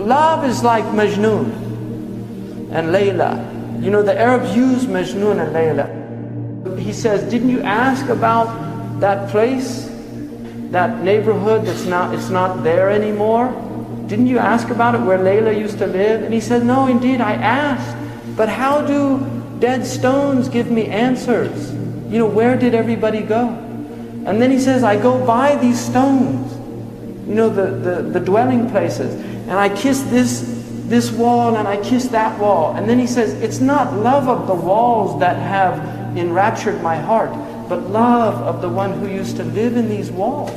love is like Majnun and Layla. You know, the Arabs use Majnun and Layla. He says, didn't you ask about that place, that neighborhood it's not there anymore? Didn't you ask about it where Layla used to live? And he said, no, indeed, I asked. But how do dead stones give me answers? You know, where did everybody go? And then he says, I go by these stones, you know, the dwelling places, and I kiss this wall and I kiss that wall. And then he says, it's not love of the walls that have enraptured my heart, but love of the one who used to live in these walls.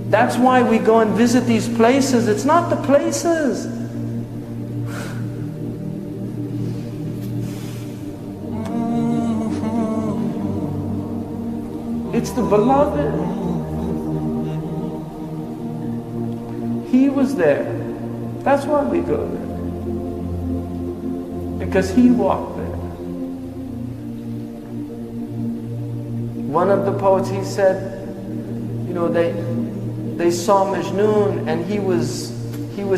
That's why we go and visit these places. It's not the places. It's the beloved. He was there. That's why we go there. Because he walked there. One of the poets, he said, you know, they saw Majnun and he was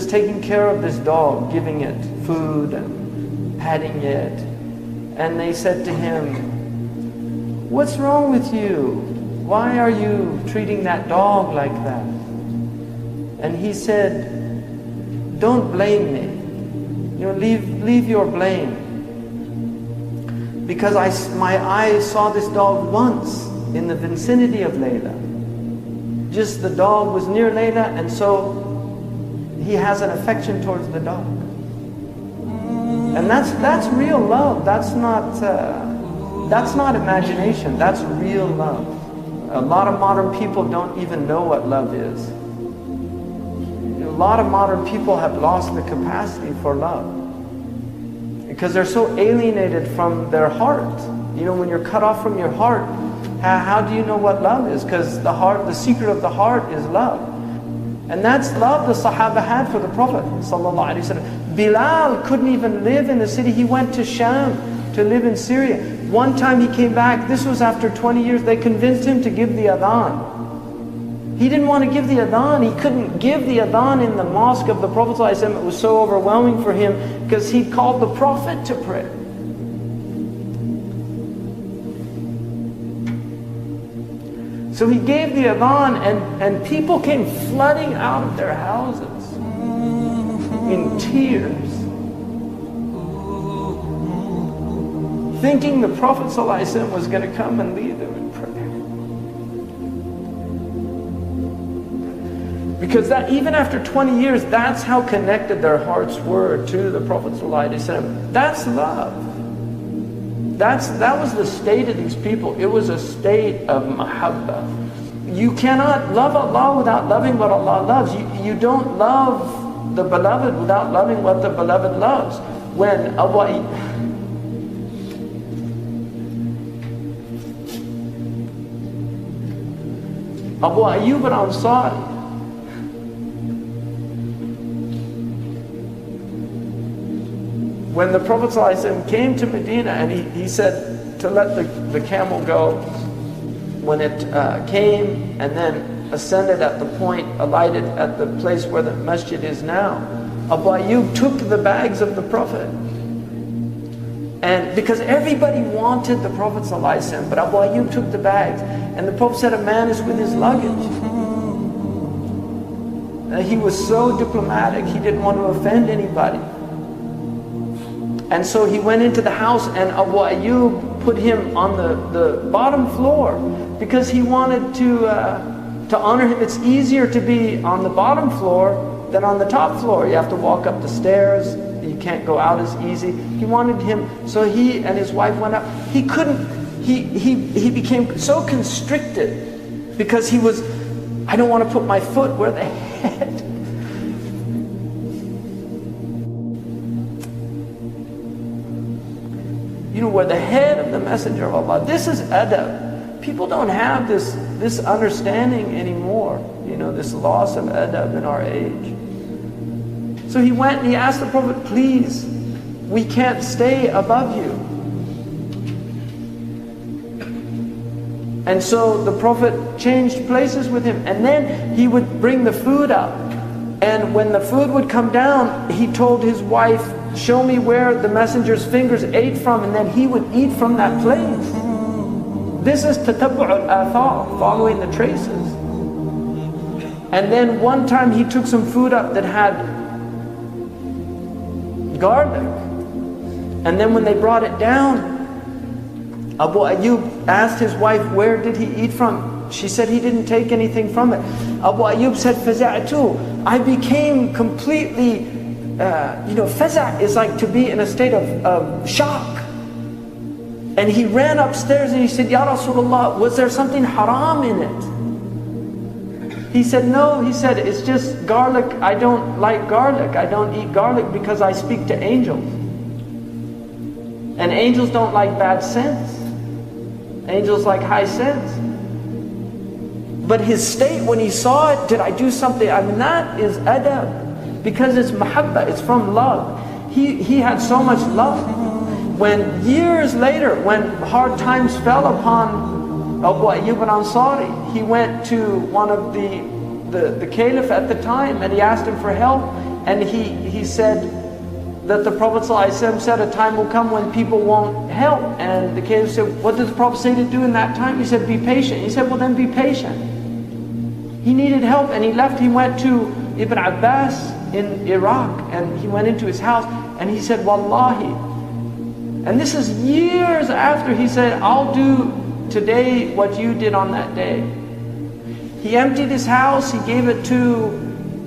taking care of this dog, giving it food and patting it. And they said to him, what's wrong with you? Why are you treating that dog like that? And he said, don't blame me. You know, leave your blame. Because my eyes saw this dog once in the vicinity of Layla. Just the dog was near Layla, and so he has an affection towards the dog. And that's real love. That's not imagination. That's real love. A lot of modern people don't even know what love is. A lot of modern people have lost the capacity for love because they're so alienated from their heart. You know, when you're cut off from your heart, how do you know what love is? Because the secret of the heart is love. And that's love the Sahaba had for the Prophet ﷺ. Bilal couldn't even live in the city. He went to Sham to live in Syria. One time he came back, this was after 20 years, they convinced him to give the adhan. He didn't want to give the adhan. He couldn't give the adhan in the mosque of the Prophet ﷺ. It was so overwhelming for him because he'd called the Prophet to prayer. So he gave the adhan and people came flooding out of their houses in tears, thinking the Prophet ﷺ was going to come and lead them in prayer. Because that even after 20 years, that's how connected their hearts were to the Prophet ﷺ. That's love. That was the state of these people. It was a state of mahabbah. You cannot love Allah without loving what Allah loves. You don't love the beloved without loving what the beloved loves. When Abu Ayyub al-Ansari, when the Prophet ﷺ came to Medina and he said to let the camel go, when it came and then ascended at the point, alighted at the place where the masjid is now, Abu Ayyub took the bags of the Prophet. And because everybody wanted the Prophet ﷺ, but Abu Ayyub took the bags. And the Prophet said, a man is with his luggage. He was so diplomatic, he didn't want to offend anybody. And so he went into the house and Abu Ayyub put him on the bottom floor because he wanted to honor him. It's easier to be on the bottom floor than on the top floor. You have to walk up the stairs. You can't go out as easy. He wanted him, so he and his wife went up. He couldn't, he became so constricted because he was, I don't want to put my foot where the head. You know, where the head of the Messenger of Allah. This is adab. People don't have this understanding anymore. You know, this loss of adab in our age. So he went and he asked the Prophet, please, we can't stay above you. And so the Prophet changed places with him. And then he would bring the food out. And when the food would come down, he told his wife, show me where the messenger's fingers ate from, and then he would eat from that place. This is tatabbu' al-athar, following the traces. And then one time he took some food up that had garlic. And then when they brought it down, Abu Ayyub asked his wife, where did he eat from? She said he didn't take anything from it. Abu Ayyub said, فَزَعْتُ, I became completely, faza' is like to be in a state of shock. And he ran upstairs and he said, Ya Rasulullah, was there something haram in it? He said, no. He said, it's just garlic. I don't like garlic. I don't eat garlic because I speak to angels. And angels don't like bad sense. Angels like high sense. But his state when he saw it, did I do something? I mean, that is adab. Because it's mahabba, it's from love. He had so much love. When years later, when hard times fell upon Abu Ayyub al-Ansari, he went to one of the caliph at the time and he asked him for help, and he said that the Prophet ﷺ said a time will come when people won't help. And the caliph said, what did the Prophet say to do in that time? He said, be patient. He said, well then be patient. He needed help and he left. He went to Ibn Abbas in Iraq and he went into his house and he said, Wallahi. And this is years after he said, I'll do today what you did on that day. He emptied his house, he gave it to,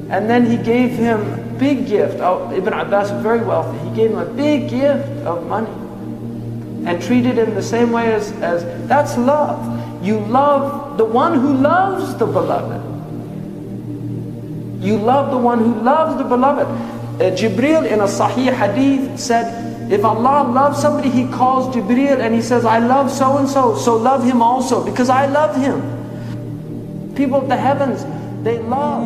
and then he gave him a big gift. Oh, Ibn Abbas was very wealthy. He gave him a big gift of money and treated him the same way as that's love. You love the one who loves the beloved. You love the one who loves the beloved. Jibril in a Sahih hadith said, if Allah loves somebody, He calls Jibreel and He says, I love so-and-so, so love him also, because I love him. People of the heavens, they love.